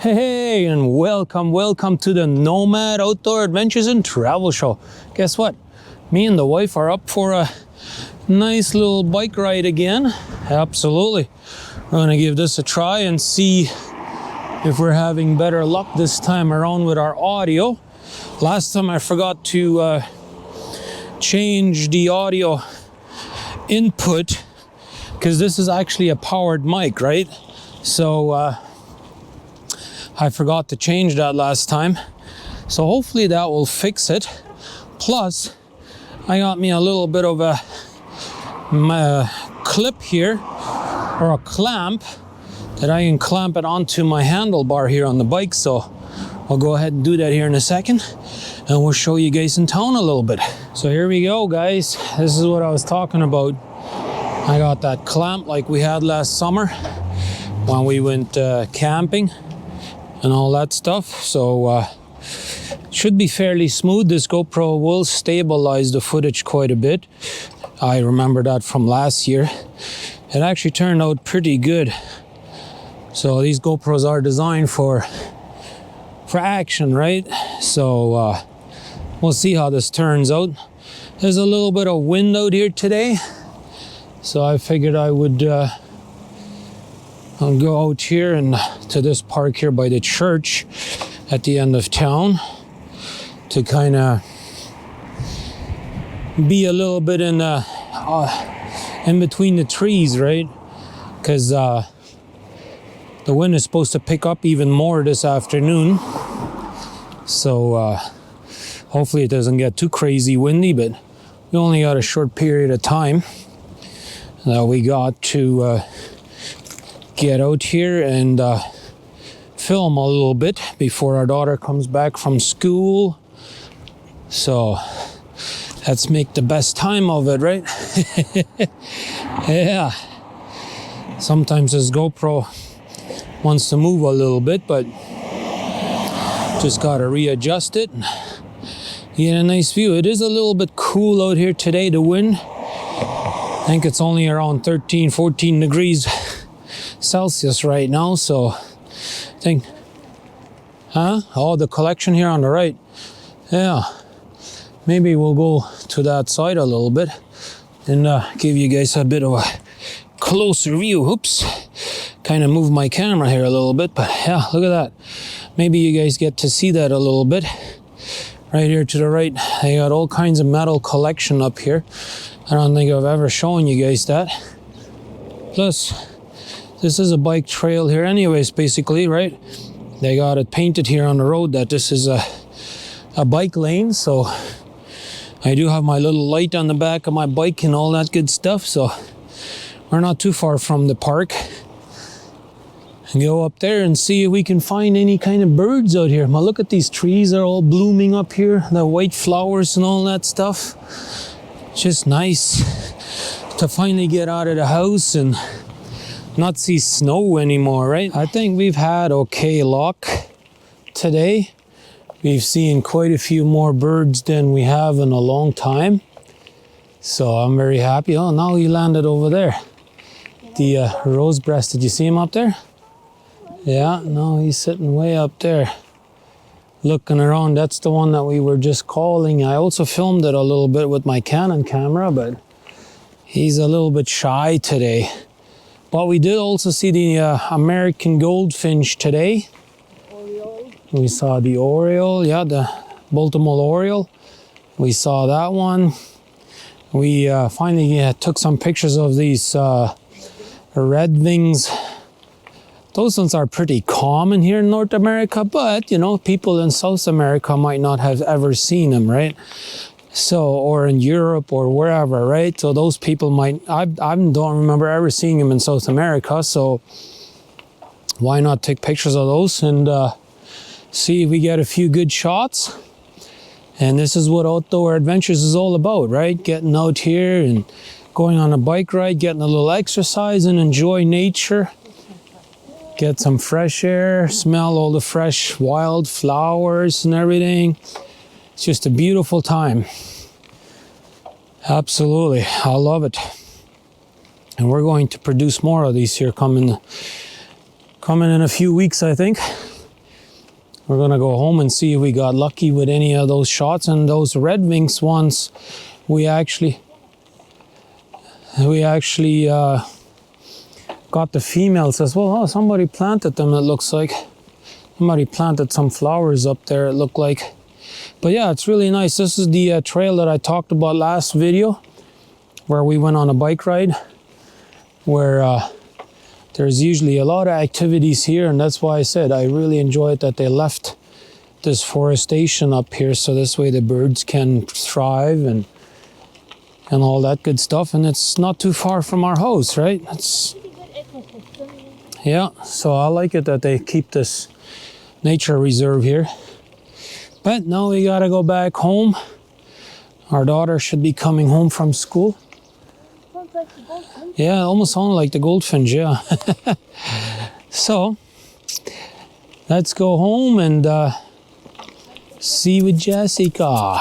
Hey, and welcome to the Nomad Outdoor Adventures and Travel Show. Guess what? Me and the wife are up for a nice little bike ride again. Absolutely. We're gonna give this a try and see if we're having better luck this time around with our audio. Last time I forgot to change the audio input because this is actually a powered mic, right? So I forgot to change that last time, so hopefully that will fix it. Plus, I got me a little bit of a clip here, or a clamp, that I can clamp it onto my handlebar here on the bike. So I'll go ahead and do that here in a second, and we'll show you guys in town a little bit. So here we go, guys. This is what I was talking about. I got that clamp like we had last summer when we went camping and all that stuff. So should be fairly smooth. This GoPro will stabilize the footage quite a bit. I remember that from last year. It actually turned out pretty good. So these GoPros are designed for action, right? So we'll see how this turns out. There's a little bit of wind out here today, so I figured I would I'll go out here and to this park here by the church at the end of town to kind of be a little bit in between the trees, right? Because the wind is supposed to pick up even more this afternoon. So hopefully it doesn't get too crazy windy, but we only got a short period of time that we got to get out here and film a little bit before our daughter comes back from school. So let's make the best time of it, right? Yeah. Sometimes this GoPro wants to move a little bit, but just gotta readjust it and get a nice view. It is a little bit cool out here today, the wind. I think it's only around 13, 14 degrees Celsius right now, so I think, oh, the collection here on the right. Yeah, maybe we'll go to that side a little bit and give you guys a bit of a closer view. Oops, kind of moved my camera here a little bit, but yeah, look at that. Maybe you guys get to see that a little bit. Right here to the right, they got all kinds of metal collection up here. I don't think I've ever shown you guys that. Plus, this is a bike trail here anyways, basically, right? They got it painted here on the road that this is a bike lane. So I do have my little light on the back of my bike and all that good stuff. So we're not too far from the park. And go up there and see if we can find any kind of birds out here. Now look at these trees, are all blooming up here. The white flowers and all that stuff. Just nice to finally get out of the house and not see snow anymore, right? I think we've had okay luck today. We've seen quite a few more birds than we have in a long time. So I'm very happy. Oh, now he landed over there. The rose breast, did you see him up there? Yeah, no, he's sitting way up there. Looking around, that's the one that we were just calling. I also filmed it a little bit with my Canon camera, but he's a little bit shy today. But we did also see the American Goldfinch today. Oriole. We saw the Oriole, yeah, the Baltimore Oriole. We saw that one. We finally took some pictures of these Redwings. Those ones are pretty common here in North America, but you know, people in South America might not have ever seen them, right? So, or in Europe or wherever, right? So those people might, I don't remember ever seeing them in South America, so why not take pictures of those and see if we get a few good shots. And this is what Outdoor Adventures is all about, right? Getting out here and going on a bike ride, getting a little exercise and enjoy nature. Get some fresh air, smell all the fresh wild flowers and everything. It's just a beautiful time. Absolutely, I love it. And we're going to produce more of these here coming in a few weeks, I think. we're gonna go home and see if we got lucky with any of those shots. And those Redwing ones, we actually got the females as well. Oh, somebody planted them, it looks like. Somebody planted some flowers up there, it looked like. But yeah, it's really nice. This is the trail that I talked about last video, where we went on a bike ride, where there's usually a lot of activities here, and that's why I said I really enjoy it that they left this forestation up here, so this way the birds can thrive and all that good stuff. And it's not too far from our house, right? Yeah, so I like it that they keep this nature reserve here. But now we gotta go back home. Our daughter should be coming home from school. Sounds like the Goldfinch. Yeah, almost sounded like the Goldfinch, yeah. So, let's go home and see with Jessica.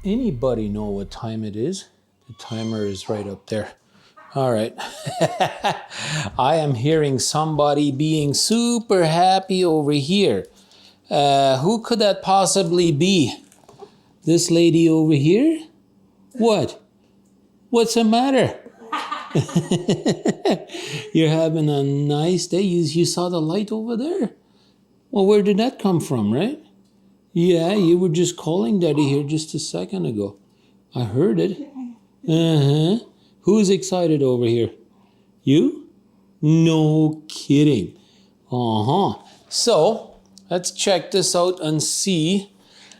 anybody know what time it is? The timer is right up there. All right. I am hearing somebody being super happy over here. Who could that possibly be? This lady over here? What? What's the matter? You're having a nice day. You saw the light over there? Well, where did that come from, right? Yeah, you were just calling Daddy here just a second ago. I heard it. Uh-huh. Who's excited over here? You? No kidding. Uh-huh. So, let's check this out and see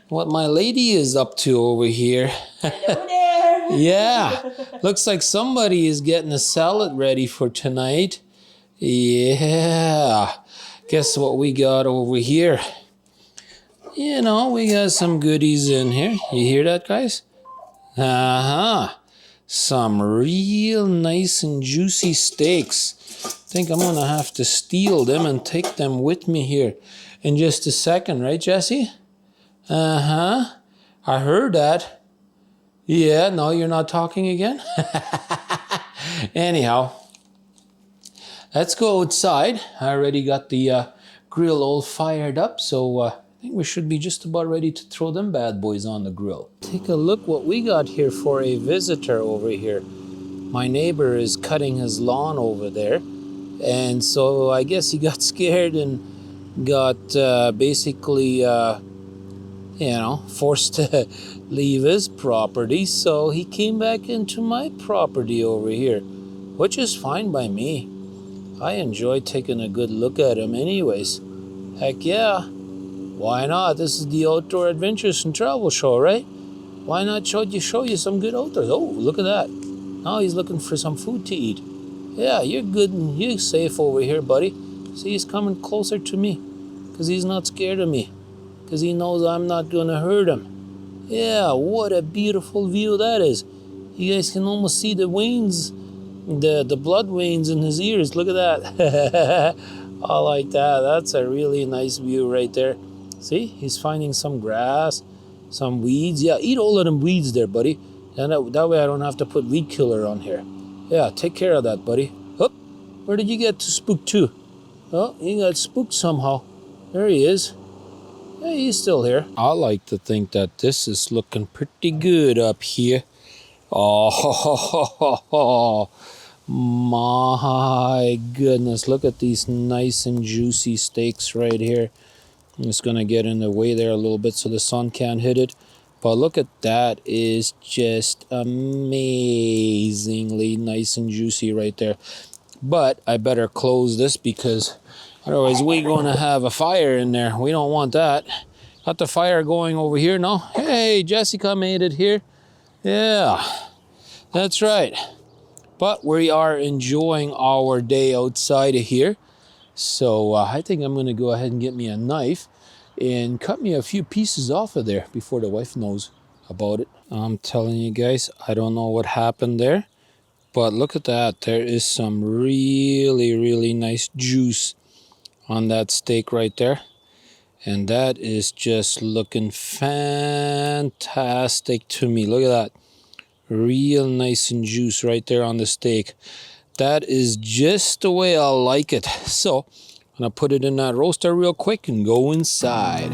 what my lady is up to over here. Hello there. Yeah, looks like somebody is getting a salad ready for tonight. Yeah, guess what we got over here? You know, we got some goodies in here. You hear that, guys? Uh-huh. Some real nice and juicy steaks. I think I'm gonna have to steal them and take them with me here in just a second, right, Jesse? Uh-huh. I heard that. Yeah, no, you're not talking again? Anyhow, let's go outside. I already got the grill all fired up, so I think we should be just about ready to throw them bad boys on the grill. Take a look what we got here for a visitor over here. My neighbor is cutting his lawn over there, and so I guess he got scared and got basically forced to leave his property, so he came back into my property over here, which is fine by me. I enjoy taking a good look at him anyways. Heck yeah, why not? This is the Outdoor Adventures and Travel Show, right? Why not show you some good outdoors? Oh, look at that. Now he's looking for some food to eat. Yeah, you're good and you're safe over here, buddy. See, he's coming closer to me because he's not scared of me, because he knows I'm not going to hurt him. Yeah, what a beautiful view that is. You guys can almost see the veins, the blood veins in his ears. Look at that. I like that. That's a really nice view right there. See, he's finding some grass, some weeds. Yeah, eat all of them weeds there, buddy. And that way I don't have to put weed killer on here. Yeah, take care of that, buddy. Oh, where did you get to spook to? Oh, he got spooked somehow. There he is. Yeah, he's still here. I like to think that this is looking pretty good up here. Oh, my goodness. Look at these nice and juicy steaks right here. I'm just going to get in the way there a little bit so the sun can't hit it. But look at that. Is just amazingly nice and juicy right there. But I better close this because otherwise we're going to have a fire in there. We don't want that. Got the fire going over here now. Hey, Jessica made it here. Yeah, that's right. But we are enjoying our day outside of here. So I think I'm going to go ahead and get me a knife and cut me a few pieces off of there before the wife knows about it. I'm telling you guys, I don't know what happened there. But look at that. There is some really, really nice juice on that steak right there. And that is just looking fantastic to me. Look at that. Real nice and juice right there on the steak. That is just the way I like it. So I'm going to put it in that roaster real quick and go inside.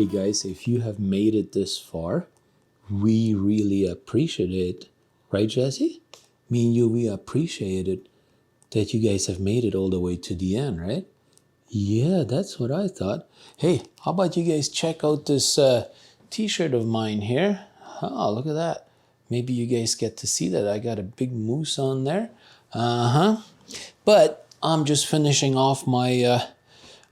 Hey guys, if you have made it this far, we really appreciate it. Right, Jesse? Me and you, we appreciate it that you guys have made it all the way to the end, right? Yeah, that's what I thought. Hey, how about you guys check out this t-shirt of mine here? Oh, look at that. Maybe you guys get to see that. I got a big moose on there. Uh-huh. But I'm just finishing off my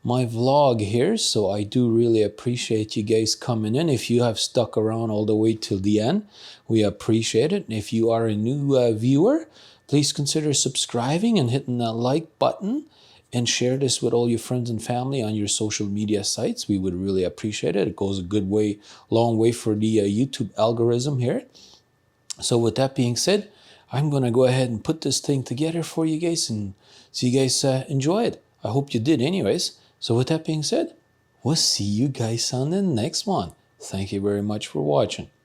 my vlog here, so I do really appreciate you guys coming in. If you have stuck around all the way till the end, we appreciate it. And if you are a new viewer, please consider subscribing and hitting that like button, and share this with all your friends and family on your social media sites. We would really appreciate it. It goes a good way, long way for the YouTube algorithm here. So with that being said, I'm going to go ahead and put this thing together for you guys, and so you guys enjoy it. I hope you did anyways. So with that being said, we'll see you guys on the next one. Thank you very much for watching.